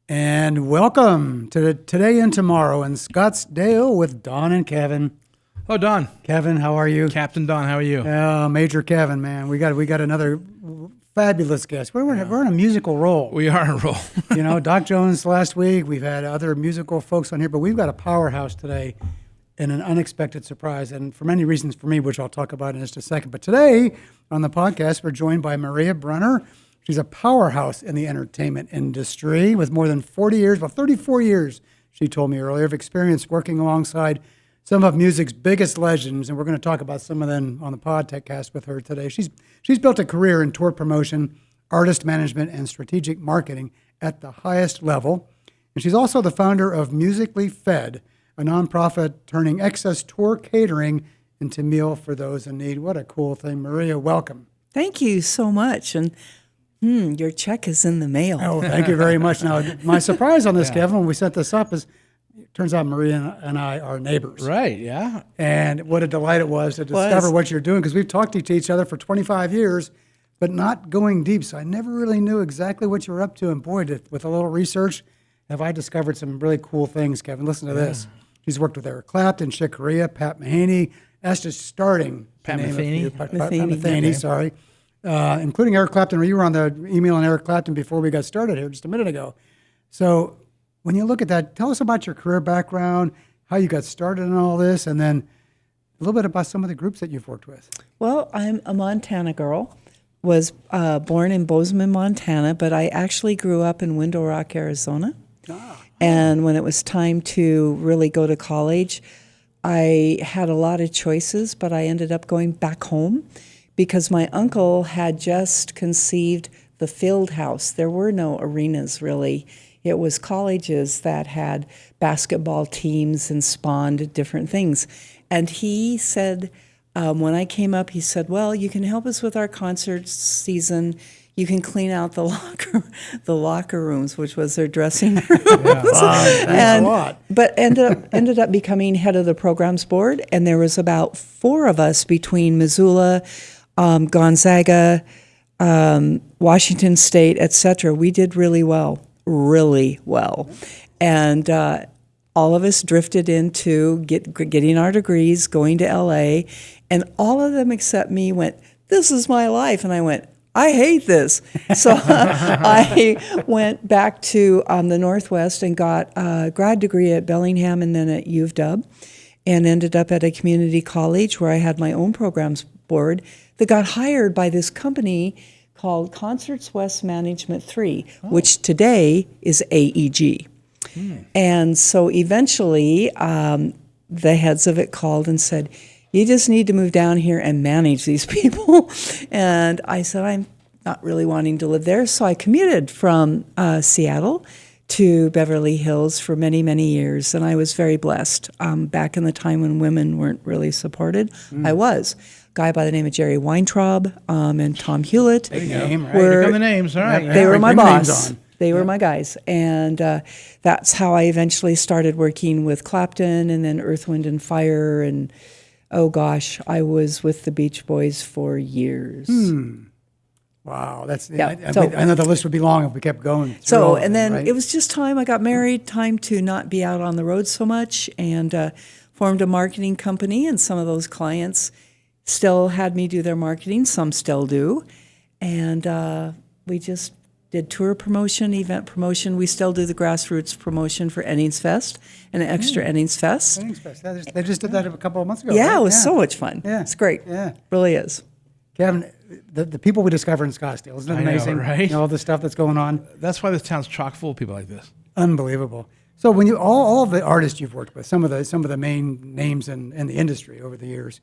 And welcome to Today and Tomorrow in Scottsdale with Don and Kevin. Oh, Don. Kevin, how are you? Captain Don, how are you? Major Kevin, man. We got another fabulous guest. We're in a musical role. We are in a roll. You know, Doc Jones last week. We've had other musical folks on here, but we've got a powerhouse today and an unexpected surprise. And for many reasons for me, which I'll talk about in just a second. But today on the podcast, we're joined by Maria Brunner. She's a powerhouse in the entertainment industry with more than 40 years, well, 34 years, she told me earlier, of experience working alongside some of music's biggest legends. And we're going to talk about some of them on the podcast with her today. She's built a career in tour promotion, artist management, and strategic marketing at the highest level. And she's also the founder of Musically Fed, a nonprofit turning excess tour catering into meal for those in need. What a cool thing. Maria, welcome. Thank you so much. And your check is in the mail. Oh, thank you very much. Now, my surprise on this, Kevin, when we set this up is, it turns out Maria and I are neighbors. Right, yeah. And what a delight it was to discover what you're doing, because we've talked to each other for 25 years, but not going deep. So I never really knew exactly what you were up to. And boy, with a little research, have I discovered some really cool things, Kevin. Listen to this. She's worked with Eric Clapton, Chick Corea, Pat Mahaney. That's just starting. Pat Metheny. Pat Metheny, sorry. Including Eric Clapton. You were on the email on Eric Clapton before we got started here just a minute ago. So when you look at that, tell us about your career background, how you got started in all this, and then a little bit about some of the groups that you've worked with. Well, I'm a Montana girl, was born in Bozeman, Montana, but I actually grew up in Window Rock, Arizona. And when it was time to really go to college, I had a lot of choices, but I ended up going back home because my uncle had just conceived the field house. There were no arenas, really. It was colleges that had basketball teams and spawned different things. And he said, when I came up, he said, well, you can help us with our concert season. You can clean out the locker rooms, which was their dressing rooms. Thanks a lot. But ended up becoming head of the programs board, and there was about 4 of us between Missoula, Gonzaga, Washington State, etc. We did really well. And all of us drifted into getting our degrees, going to LA, and all of them except me went, this is my life. And I went, I hate this. So I went back to the Northwest and got a grad degree at Bellingham and then at U of W, and ended up at a community college where I had my own programs board that got hired by this company called Concerts West Management 3, which today is AEG. And so eventually the heads of it called and said, you just need to move down here and manage these people. And I said, I'm not really wanting to live there. So I commuted from Seattle to Beverly Hills for many, many years. And I was very blessed. Back in the time when women weren't really supported, I was. A guy by the name of Jerry Weintraub and Tom Hewlett. Big name, right? Here come the names, all right. They were my Bring the names boss. on. They were my guys. And that's how I eventually started working with Clapton and then Earth, Wind, and Fire. And, oh, gosh, I was with the Beach Boys for years. Wow, that's. Yeah, I know the list would be long if we kept going. So, and then right? it was just time I got married, time to not be out on the road so much, and formed a marketing company. And some of those clients still had me do their marketing. Some still do. And we just did tour promotion, event promotion. We still do the grassroots promotion for Ennings Fest and Extra Ennings Fest. Ennings Fest. They just did that a couple of months ago. Yeah, right? it was so much fun. Yeah. It's great. Yeah. Really is. Kevin, the people we discover in Scottsdale, isn't it I know, amazing? right? You know, all the stuff that's going on. That's why this town's chock full of people like this. Unbelievable. So when you all of the artists you've worked with, some of the main names in the industry over the years,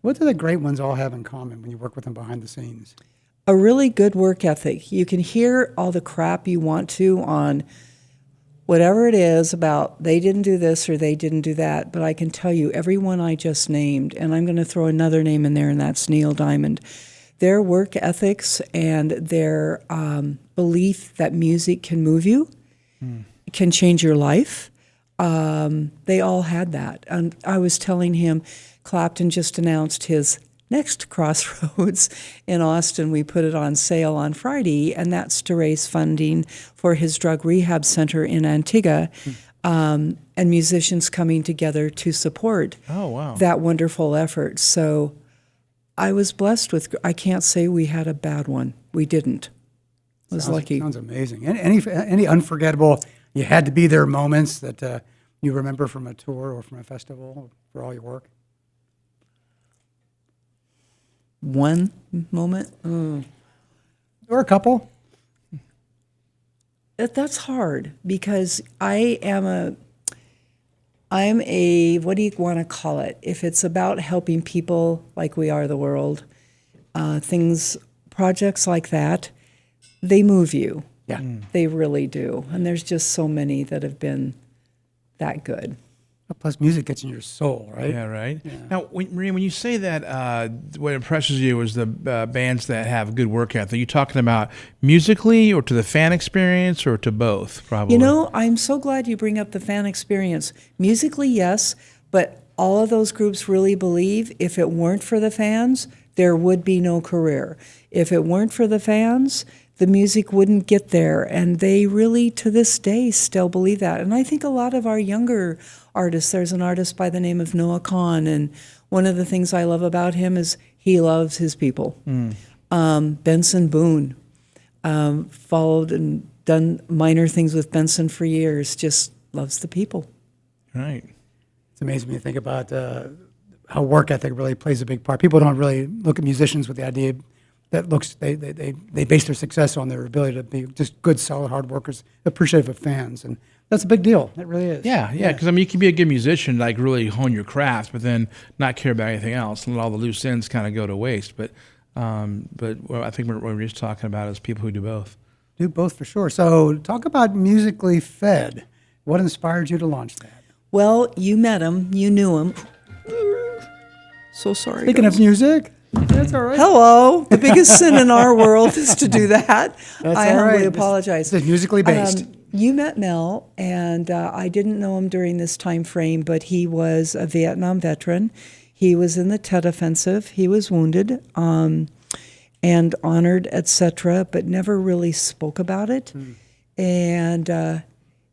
what do the great ones all have in common when you work with them behind the scenes? A really good work ethic. You can hear all the crap you want to on whatever it is about they didn't do this or they didn't do that, but I can tell you everyone I just named, and I'm going to throw another name in there, and that's Neil Diamond. Their work ethics and their belief that music can move you, can change your life, they all had that. And I was telling him, Clapton just announced his next Crossroads in Austin. We put it on sale on Friday, and that's to raise funding for his drug rehab center in Antigua, and musicians coming together to support Oh, wow. that wonderful effort. So I was blessed with, I can't say we had a bad one. We didn't. I was lucky. Sounds amazing. Any unforgettable, you had to be there moments that you remember from a tour or from a festival for all your work? One moment? Or a couple? That's hard because I'm a, what do you want to call it? If it's about helping people like We Are the World, projects like that, they move you. Yeah. They really do. And there's just so many that have been that good. Plus, music gets in your soul, right? Yeah, right. Yeah. Now, Maria, when you say that, what impresses you is the bands that have good work ethic. Are you talking about musically, or to the fan experience, or to both? Probably. You know, I'm so glad you bring up the fan experience. Musically, yes, but all of those groups really believe if it weren't for the fans, there would be no career. If it weren't for the fans, the music wouldn't get there. And they really, to this day, still believe that. And I think a lot of our younger artists, there's an artist by the name of Noah Kahn, and one of the things I love about him is he loves his people. Benson Boone, followed and done minor things with Benson for years, just loves the people. Right. It's amazing when you think about how work ethic really plays a big part. People don't really look at musicians with the idea that they base their success on their ability to be just good, solid, hard workers, appreciative of fans, and that's a big deal. It really is. Yeah. Because I mean, you can be a good musician, like really hone your craft, but then not care about anything else, and let all the loose ends kind of go to waste. But I think what we're just talking about is people who do both. Do both for sure. So talk about Musically Fed. What inspired you to launch that? Well, you met him, you knew him. So sorry. Speaking of music, that's all right. Hello. The biggest sin in our world is to do that. That's I all humbly right. apologize. This is musically based. You met Mel, and I didn't know him during this time frame, but he was a Vietnam veteran. He was in the Tet Offensive. He was wounded and honored, etc., but never really spoke about it. And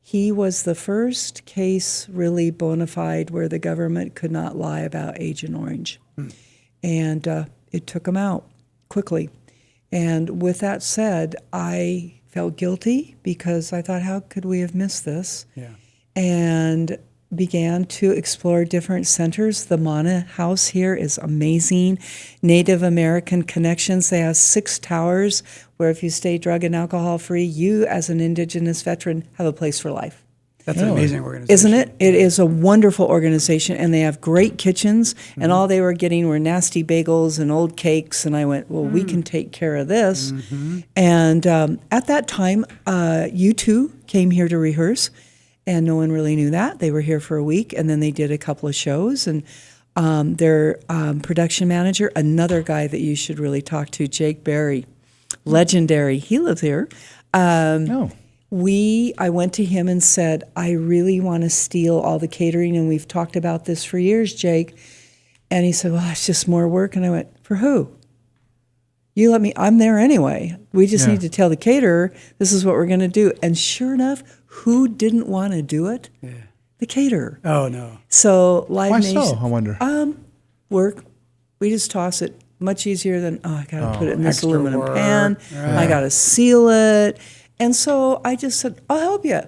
he was the first case really bona fide where the government could not lie about Agent Orange. And it took him out quickly. And with that said, I felt guilty because I thought, how could we have missed this? Yeah. And began to explore different centers. The Mana House here is amazing. Native American connections. They have 6 towers where if you stay drug and alcohol free, you as an Indigenous veteran have a place for life. That's an amazing organization. Isn't it? It is a wonderful organization, and they have great kitchens, and all they were getting were nasty bagels and old cakes, and I went, well, we can take care of this. And at that time, U2 came here to rehearse, and no one really knew that. They were here for a week, and then they did a couple of shows, and their production manager, another guy that you should really talk to, Jake Berry, legendary. He lives here. I went to him and said, I really want to steal all the catering, and we've talked about this for years, Jake. And he said, well, it's just more work. And I went, for who? You let me, I'm there anyway. We just need to tell the caterer, this is what we're going to do. And sure enough, who didn't want to do it? Yeah. The caterer. Oh, no. So Live Why Nation. so, I wonder? Work. We just toss it. Much easier than, I got to put it in this extra aluminum work. pan. Right. I got to seal it. And so I just said, I'll help you.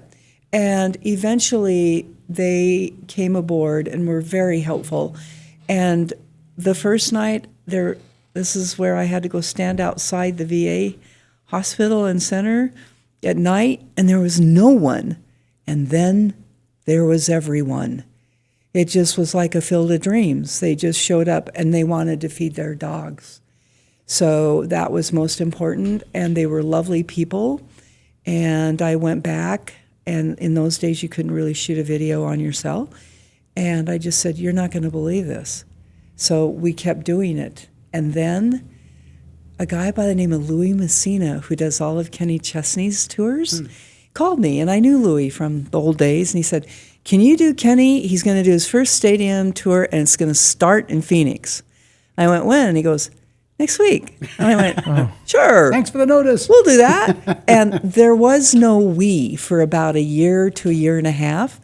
And eventually they came aboard and were very helpful. And the first night, this is where I had to go stand outside the VA hospital and center at night, and there was no one. And then there was everyone. It just was like a field of dreams. They just showed up, and they wanted to feed their dogs. So that was most important, and they were lovely people. And I went back, and in those days you couldn't really shoot a video on your cell. And I just said, you're not going to believe this. So we kept doing it. And then a guy by the name of Louis Messina, who does all of Kenny Chesney's tours, called me. And I knew Louis from the old days. And he said, can you do Kenny? He's going to do his first stadium tour, and it's going to start in Phoenix. I went, when? And he goes, next week. And I went, sure. Thanks for the notice. We'll do that. And there was no we for about a year to a year and a half.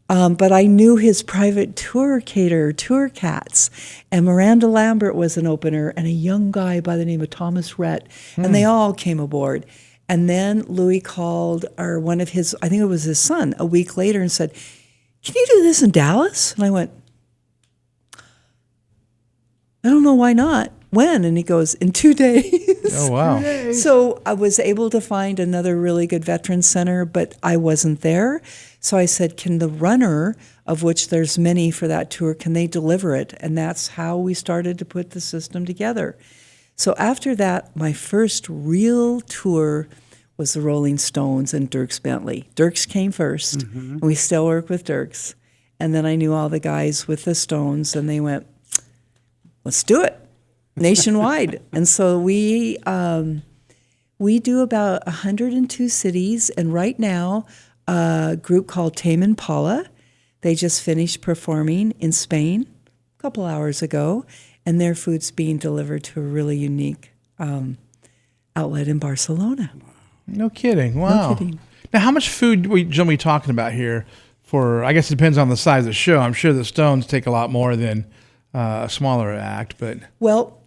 But I knew his private tour caterer, Tour Cats, and Miranda Lambert was an opener, and a young guy by the name of Thomas Rhett, and they all came aboard. And then Louis called, or one of his, I think it was his son, a week later and said, can you do this in Dallas? And I went, I don't know why not. When? And he goes, in 2 days. Oh, wow. So I was able to find another really good veteran center, but I wasn't there. So I said, can the runner, of which there's many for that tour, can they deliver it? And that's how we started to put the system together. So after that, my first real tour was the Rolling Stones and Dierks Bentley. Dierks came first, and we still work with Dierks. And then I knew all the guys with the Stones, and they went, let's do it. Nationwide. And so we do about 102 cities, and right now a group called Tame Impala, they just finished performing in Spain a couple hours ago, and their food's being delivered to a really unique outlet in Barcelona. No kidding. Wow. No kidding. Now, how much food are we generally talking about here? For, I guess it depends on the size of the show. I'm sure the Stones take a lot more than a smaller act, but... Well,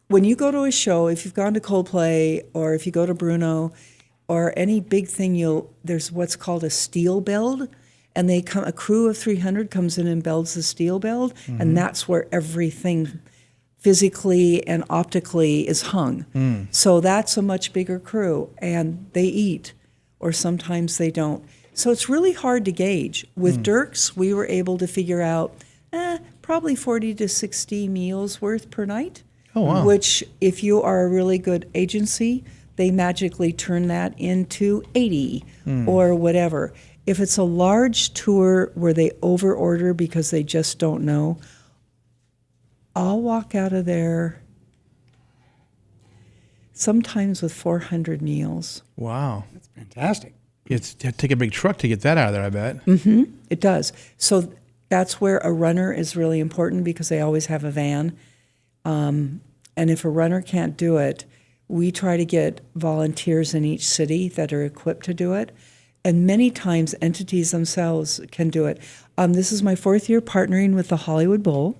when you go to a show, if you've gone to Coldplay or if you go to Bruno or any big thing, there's what's called a steel build, and a crew of 300 comes in and builds the steel build, and that's where everything physically and optically is hung. So that's a much bigger crew, and they eat, or sometimes they don't. So it's really hard to gauge. With Dierks, we were able to figure out probably 40 to 60 meals worth per night. Oh, wow. Which, if you are a really good agency, they magically turn that into 80 or whatever. If it's a large tour where they over-order because they just don't know, I'll walk out of there sometimes with 400 meals. Wow. That's fantastic. It's take a big truck to get that out of there, I bet. It does. So that's where a runner is really important because they always have a van. And if a runner can't do it, we try to get volunteers in each city that are equipped to do it. And many times entities themselves can do it. This is my 4th year partnering with the Hollywood Bowl.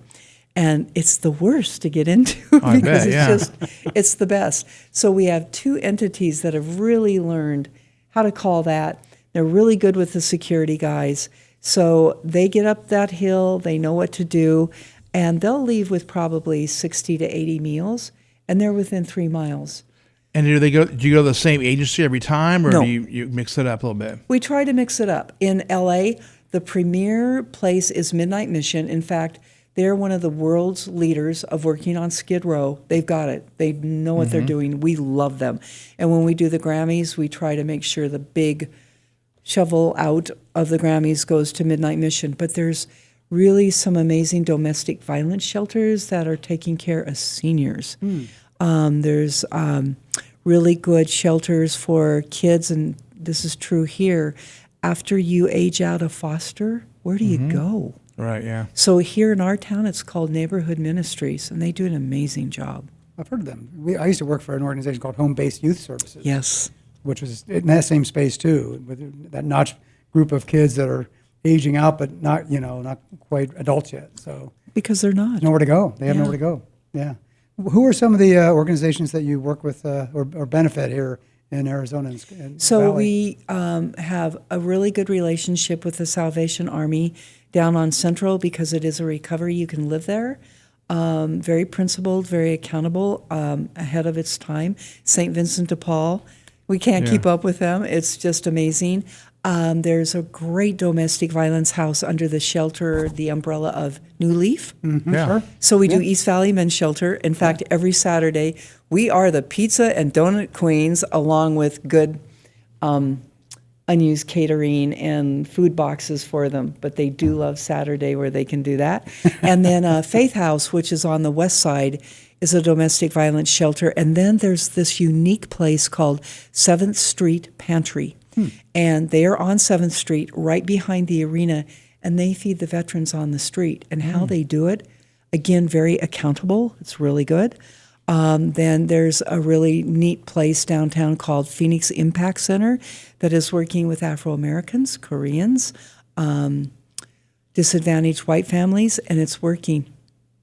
And it's the worst to get into because it's the best. So we have 2 entities that have really learned how to call that. They're really good with the security guys. So they get up that hill, they know what to do, and they'll leave with probably 60 to 80 meals, and they're within 3 miles. And do you go to the same agency every time, or No. do you mix it up a little bit? We try to mix it up. In LA, the premier place is Midnight Mission. In fact, they're one of the world's leaders of working on Skid Row. They've got it. They know what they're doing. We love them. And when we do the Grammys, we try to make sure the big shovel out of the Grammys goes to Midnight Mission. But there's really some amazing domestic violence shelters that are taking care of seniors. There's really good shelters for kids, and this is true here. After you age out of foster, where do you go? Right, yeah. So here in our town, it's called Neighborhood Ministries, and they do an amazing job. I've heard of them. I used to work for an organization called Home-Based Youth Services. Yes. Which was in that same space too, with that notch group of kids that are aging out, but not quite adults yet. So Because they're not. nowhere to go. They have nowhere to go. Yeah. Who are some of the organizations that you work with or benefit here in Arizona and So Valley? we have a really good relationship with the Salvation Army down on Central because it is a recovery. You can live there. Very principled, very accountable, ahead of its time. St. Vincent de Paul. We can't keep up with them. It's just amazing. There's a great domestic violence house under the shelter, the umbrella of New Leaf. Yeah. So we do East Valley Men's Shelter. In fact, every Saturday, we are the pizza and donut queens along with good unused catering and food boxes for them. But they do love Saturday where they can do that. And then Faith House, which is on the west side, is a domestic violence shelter. And then there's this unique place called 7th Street Pantry. And they are on 7th Street, right behind the arena, and they feed the veterans on the street. And how they do it, Again, very accountable. It's really good. Then there's a really neat place downtown called Phoenix Impact Center that is working with Afro-Americans, Koreans, disadvantaged white families, and it's working.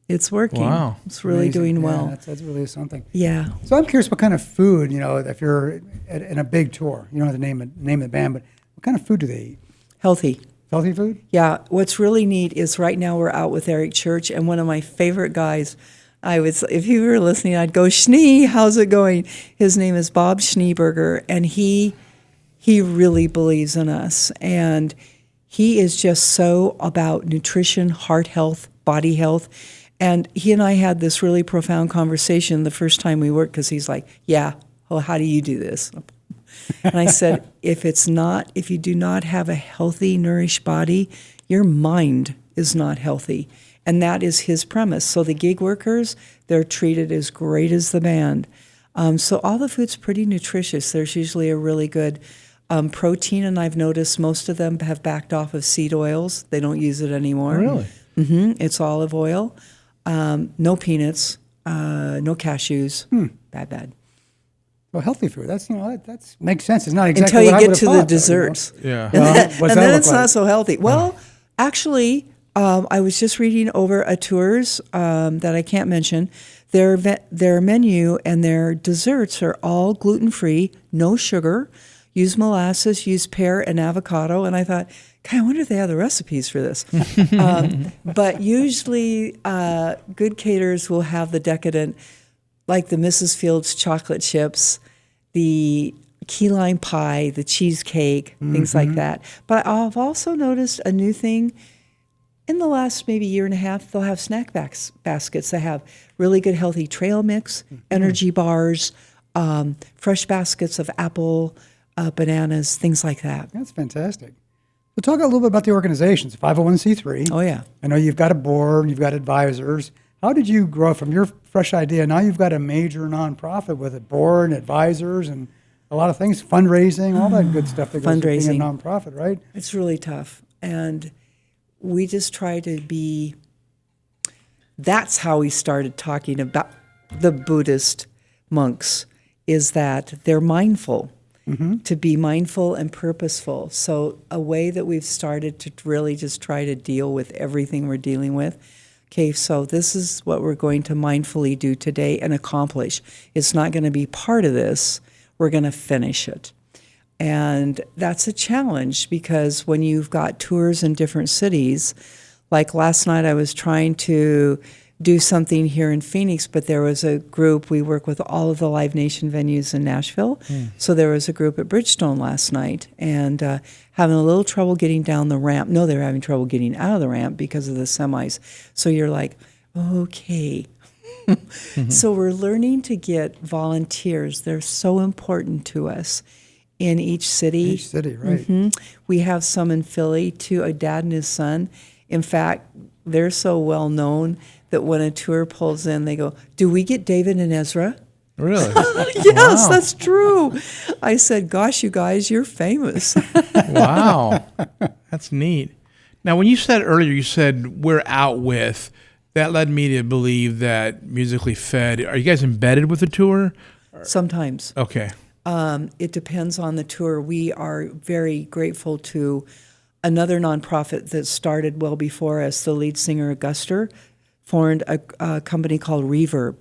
It's working. Wow. It's really Amazing. doing Yeah, well. that's really something. Yeah. So I'm curious what kind of food, if you're in a big tour, you don't have to name of the band, but what kind of food do they eat? Healthy. Healthy food? Yeah. What's really neat is right now we're out with Eric Church, and one of my favorite guys, if he were listening, I'd go, Schnee, how's it going? His name is Bob Schneeberger, and he really believes in us. And he is just so about nutrition, heart health, body health. And he and I had this really profound conversation the first time we worked, because he's like, yeah, well, how do you do this? And I said, if you do not have a healthy, nourished body, your mind is not healthy. And that is his premise. So the gig workers, they're treated as great as the band. So all the food's pretty nutritious. There's usually a really good protein, and I've noticed most of them have backed off of seed oils. They don't use it anymore. Really? Mm-hmm. It's olive oil, no peanuts, no cashews. Bad. Well, healthy food. That's makes sense. It's not exactly Until what you I get would've to the thought, desserts. Yeah. Well, what's And that then look it's like? not so healthy. Well, actually, I was just reading over a tours that I can't mention. Their menu and their desserts are all gluten-free, no sugar, use molasses, use pear and avocado. And I thought, God, I wonder if they have the recipes for this. But usually good caterers will have the decadent, like the Mrs. Fields chocolate chips, the key lime pie, the cheesecake, things like that. But I've also noticed a new thing. In the last maybe year and a half, they'll have snack baskets that have really good healthy trail mix, energy bars, fresh baskets of apple, bananas, things like that. That's fantastic. So talk a little bit about the organization. It's 501c3. Oh, yeah. I know you've got a board, you've got advisors. How did you grow from your fresh idea? Now you've got a major nonprofit with a board and advisors and a lot of things, fundraising, all that good stuff that goes with being a nonprofit, right? It's really tough. And we just try to be, that's how we started talking about the Buddhist monks, is that they're mindful, to be mindful and purposeful. So a way that we've started to really just try to deal with everything we're dealing with. Okay, so this is what we're going to mindfully do today and accomplish. It's not going to be part of this. We're going to finish it. And that's a challenge, because when you've got tours in different cities, like last night I was trying to do something here in Phoenix, but there was a group, we work with all of the Live Nation venues in Nashville. So there was a group at Bridgestone last night and having a little trouble getting down the ramp. No, they were having trouble getting out of the ramp because of the semis. So you're like, okay. So we're learning to get volunteers. They're so important to us in each city. Each city, right. We have some in Philly, too, a dad and his son. In fact, they're so well known that when a tour pulls in, they go, do we get David and Ezra? Really? Yes, Wow. that's true. I said, gosh, you guys, you're famous. Wow. That's neat. Now, when you said earlier, you said we're out with, that led me to believe that Musically Fed, are you guys embedded with the tour? Sometimes. Okay. It depends on the tour. We are very grateful to another nonprofit that started well before us. The lead singer, Auguster, formed a company called Reverb,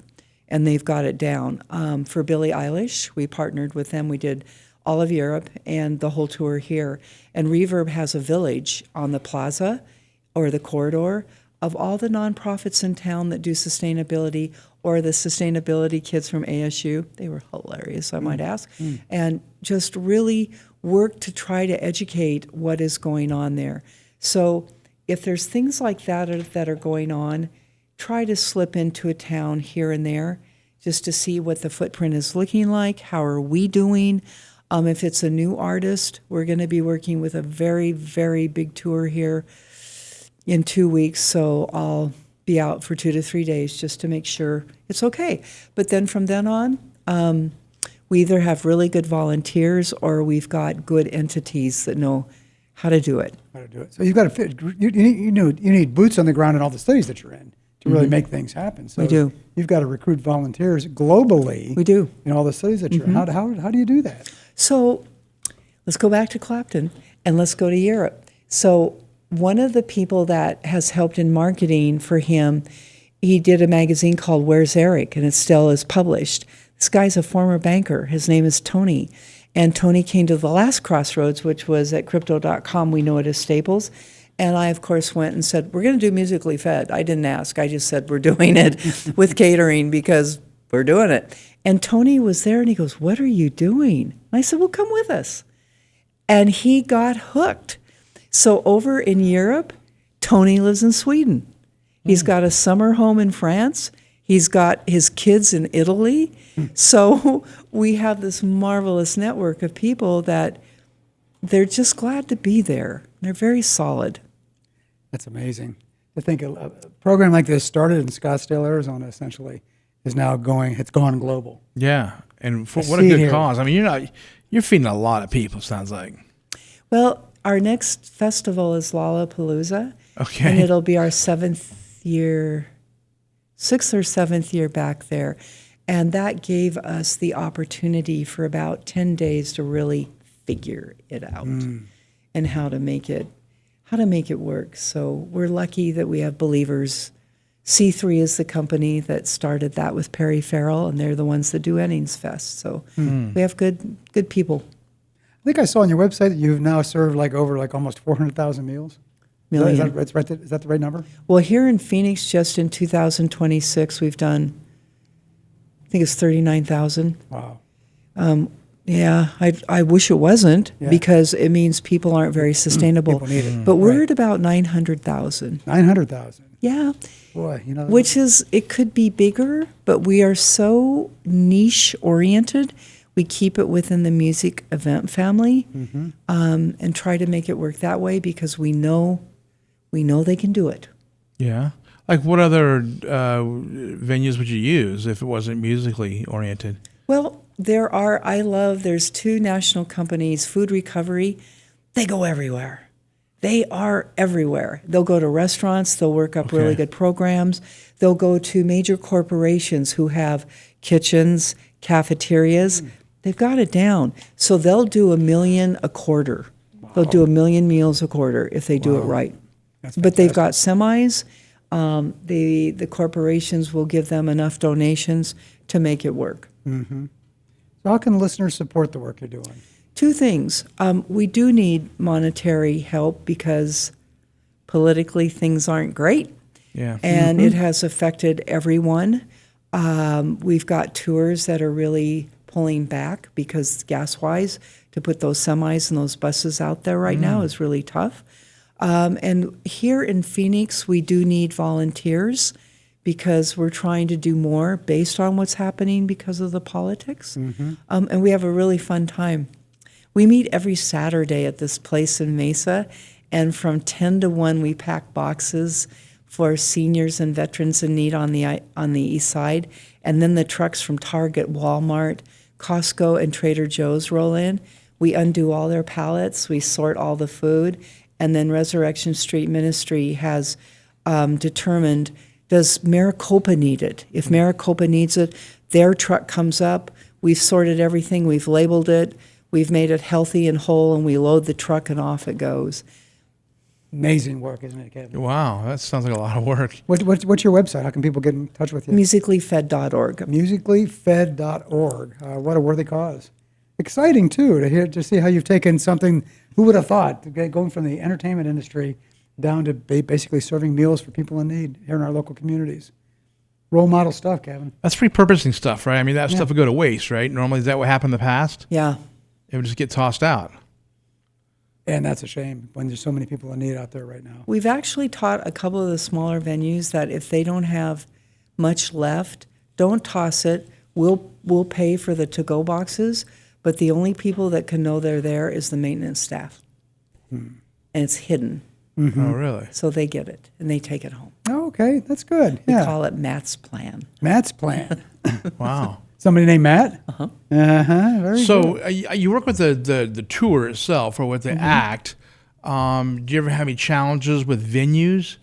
and they've got it down. For Billie Eilish, we partnered with them. We did all of Europe and the whole tour here. And Reverb has a village on the plaza or the corridor of all the nonprofits in town that do sustainability, or the sustainability kids from ASU. They were hilarious, I might ask. And just really work to try to educate what is going on there. So if there's things like that are going on, try to slip into a town here and there just to see what the footprint is looking like. How are we doing? If it's a new artist, we're going to be working with a very, very big tour here in 2 weeks. So I'll be out for 2 to 3 days just to make sure it's okay. But then from then on, we either have really good volunteers or we've got good entities that know how to do it. How to do it. So you've got to fit. You need boots on the ground in all the cities that you're in to really make things happen. So We do. You've got to recruit volunteers globally. We do. In all the cities that you're in. How do you do that? So let's go back to Clapton and let's go to Europe. So one of the people that has helped in marketing for him, he did a magazine called Where's Eric, and it still is published. This guy's a former banker. His name is Tony. And Tony came to the last crossroads, which was at crypto.com. We know it as Staples. And I, of course, went and said, we're going to do Musically Fed. I didn't ask. I just said, we're doing it with catering because we're doing it. And Tony was there, and he goes, what are you doing? And I said, well, come with us. And he got hooked. So over in Europe, Tony lives in Sweden. He's got a summer home in France. He's got his kids in Italy. So we have this marvelous network of people that they're just glad to be there. They're very solid. That's amazing. To think a program like this started in Scottsdale, Arizona, essentially, is now it's gone global. Yeah, and for I what a see it good here. cause. I mean, you're feeding a lot of people. Sounds like. Well, our next festival is Lollapalooza. Okay. And it'll be our 6th or 7th year back there. And that gave us the opportunity for about 10 days to really figure it out and how to make it work. So we're lucky that we have believers. C3 is the company that started that with Perry Farrell, and they're the ones that do Ennings Fest. So we have good people. I think I saw on your website that you've now served over almost 400,000 meals. Million. Is that the right number? Well, here in Phoenix, just in 2026, we've done, I think it's 39,000. Wow. Yeah, I wish it wasn't Yeah. because it means people aren't very sustainable. People need it. But we're Right. at about 900,000. 900,000. Yeah, Boy, which is, it could be bigger, but we are so niche oriented. We keep it within the music event family and try to make it work that way because we know they can do it. Yeah. Like what other venues would you use if it wasn't musically oriented? Well, there's 2 national companies, Food Recovery, they go everywhere. They are everywhere. They'll go to restaurants, they'll work up really good programs. They'll go to major corporations who have kitchens, cafeterias. They've got it down. So they'll do 1 million a quarter. Wow. They'll do 1 million meals a quarter if they do it right. But they've got semis. The corporations will give them enough donations to make it work. So how can listeners support the work you're doing? 2 things. We do need monetary help because politically things aren't great. Yeah. And it has affected everyone. We've got tours that are really pulling back because gas-wise, to put those semis and those buses out there right now is really tough. And here in Phoenix, we do need volunteers because we're trying to do more based on what's happening because of the politics. And we have a really fun time. We meet every Saturday at this place in Mesa, and from 10 to 1, we pack boxes for seniors and veterans in need on the east side. And then the trucks from Target, Walmart, Costco, and Trader Joe's roll in. We undo all their pallets. We sort all the food. And then Resurrection Street Ministry has determined, does Maricopa need it? If Maricopa needs it, their truck comes up. We've sorted everything. We've labeled it. We've made it healthy and whole, and we load the truck, and off it goes. Amazing work, isn't it, Kevin? Wow, that sounds like a lot of work. What's your website? How can people get in touch with you? Musicallyfed.org. Musicallyfed.org. What a worthy cause. Exciting, too, to see how you've taken something, who would have thought, going from the entertainment industry down to basically serving meals for people in need here in our local communities. Role model stuff, Kevin. That's repurposing stuff, right? I mean, that stuff would go to waste, right? Normally, is that what happened in the past? Yeah. It would just get tossed out. And that's a shame when there's so many people in need out there right now. We've actually taught a couple of the smaller venues that if they don't have much left, don't toss it. We'll pay for the to-go boxes, but the only people that can know they're there is the maintenance staff. And it's hidden. Oh, really? So they get it, and they take it home. Oh, okay, that's good. We Yeah. call it Matt's Plan. Matt's plan. Wow. Somebody named Matt? Very good. So you work with the tour itself or with the act. Do you ever have any challenges with venues?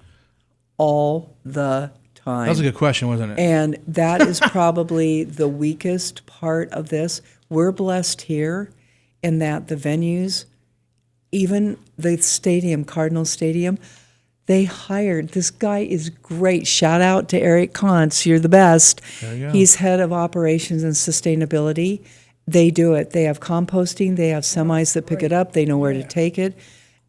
All the time. That was a good question, wasn't it? And that is probably the weakest part of this. We're blessed here in that the venues, even the stadium, Cardinal Stadium, they hired, this guy is great. Shout out to Eric Kontz. You're the best. There you go. He's head of operations and sustainability. They do it. They have composting. They have semis that pick it up. They know where to take it.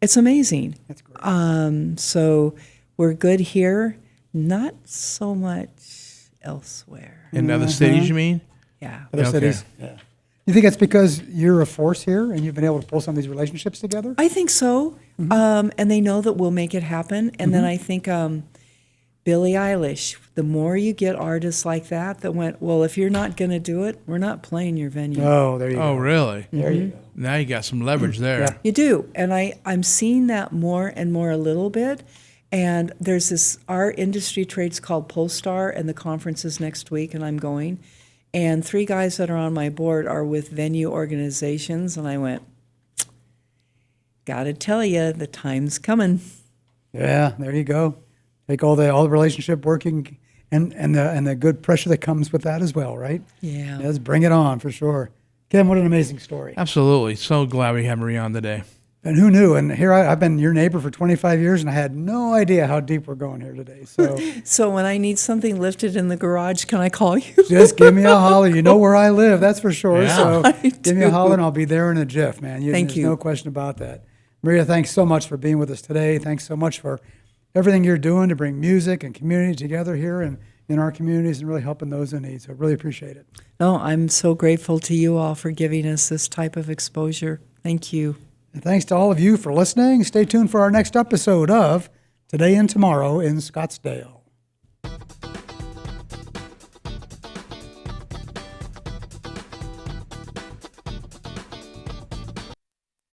It's amazing. That's great. So we're good here. Not so much elsewhere. In other cities, you mean? Yeah. Other Okay. cities. Yeah. You think it's because you're a force here and you've been able to pull some of these relationships together? I think so. And they know that we'll make it happen. And then I think Billie Eilish, the more you get artists like that went, well, if you're not going to do it, we're not playing your venue. Oh, there you Oh, go. really? There you go. Now you got some leverage there. Yeah. You do. And I'm seeing that more and more a little bit. And there's this, our industry trade's called Polestar, and the conference is next week, and I'm going. And 3 guys that are on my board are with venue organizations. And I went, gotta tell you, the time's coming. Yeah, there you go. Take all the relationship working and the good pressure that comes with that as well, right? Yeah. Let's bring it on for sure. Kim, what an amazing story. Absolutely. So glad we have Maria on today. And who knew? And here I've been your neighbor for 25 years, and I had no idea how deep we're going here today. So So when I need something lifted in the garage, can I call you? just give me a holler. You know where I live, that's for sure. Yeah. So I give me a do. holler, and I'll be there in a jiff, man. Thank There's you. no question about that. Maria, thanks so much for being with us today. Thanks so much for everything you're doing to bring music and community together here and in our communities and really helping those in need. So really appreciate it. No, I'm so grateful to you all for giving us this type of exposure. Thank you. And thanks to all of you for listening. Stay tuned for our next episode of Today and Tomorrow in Scottsdale.